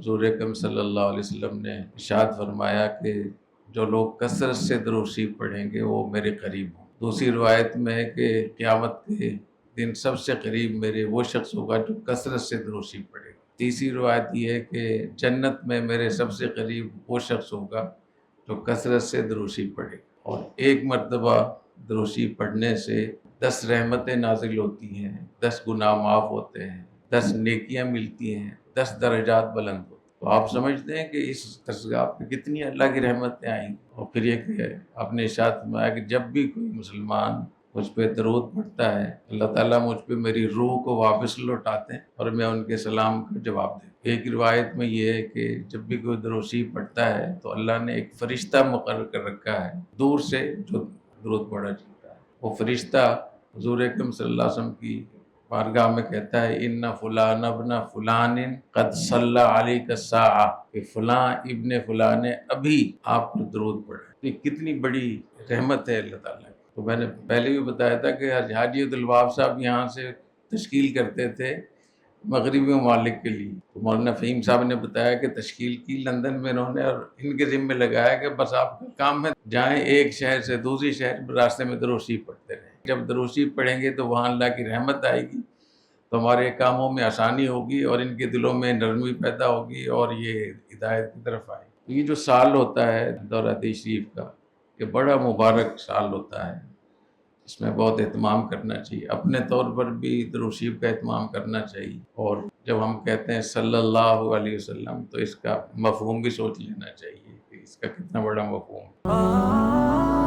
حضور اکرم صلی اللہ علیہ وسلم نے ارشاد فرمایا کہ جو لوگ کثرت سے درود شریف پڑھیں گے وہ میرے قریب ہوں۔ دوسری روایت میں ہے کہ قیامت کے دن سب سے قریب میرے وہ شخص ہوگا جو کثرت سے درود شریف پڑھے گا۔ تیسری روایت یہ ہے کہ جنت میں میرے سب سے قریب وہ شخص ہوگا جو کثرت سے درود شریف پڑھے گا، اور ایک مرتبہ درود شریف پڑھنے سے 10 رحمتیں نازل ہوتی ہیں، 10 گناہ معاف ہوتے ہیں، 10 نیکیاں ملتی ہیں، 10 درجات بلند ہوتے ہیں۔ تو آپ سمجھتے ہیں کہ اس درسگاہ پہ کتنی اللہ کی رحمتیں آئیں۔ اور پھر یہ کہ آپ نے ارشاد فرمایا کہ جب بھی کوئی مسلمان مجھ پہ درود پڑھتا ہے، اللہ تعالیٰ مجھ پہ میری روح کو واپس لوٹاتے ہیں اور میں ان کے سلام کا جواب دوں۔ ایک روایت میں یہ ہے کہ جب بھی کوئی درود شریف پڑھتا ہے تو اللہ نے ایک فرشتہ مقرر کر رکھا ہے دور سے جو درود پڑھا جاتا ہے، وہ فرشتہ حضور اکرم صلی اللہ علیہ وسلم کی بارگاہ میں کہتا ہے ان فلان ابن فلان قد صلی علیک الساعہ، کہ فلاں ابن فلاں نے ابھی آپ پر درود پڑھا۔ یہ کتنی بڑی رحمت ہے اللہ تعالیٰ کی۔ تو میں نے پہلے بھی بتایا تھا کہ حاجی عبدالوہاب صاحب یہاں سے تشکیل کرتے تھے مغربی ممالک کے لیے، تو مولانا فہیم صاحب نے بتایا کہ تشکیل کی لندن میں انہوں نے، اور ان کے ذمہ لگایا کہ بس آپ کا کام ہے جائیں ایک شہر سے دوسری شہر، راستے میں درود شریف پڑھتے رہیں۔ جب درود شریف پڑھیں گے تو وہاں اللہ کی رحمت آئے گی، تو ہمارے کاموں میں آسانی ہوگی اور ان کے دلوں میں نرمی پیدا ہوگی اور یہ ہدایت کی طرف آئے گی۔ یہ جو سال ہوتا ہے دورہ حدیث شریف کا، یہ بڑا مبارک سال ہوتا ہے، اس میں بہت اہتمام کرنا چاہیے، اپنے طور پر بھی درود شریف کا اہتمام کرنا چاہیے۔ اور جب ہم کہتے ہیں صلی اللہ علیہ وسلم تو اس کا مفہوم بھی سوچ لینا چاہیے کہ اس کا کتنا بڑا مفہوم ہے۔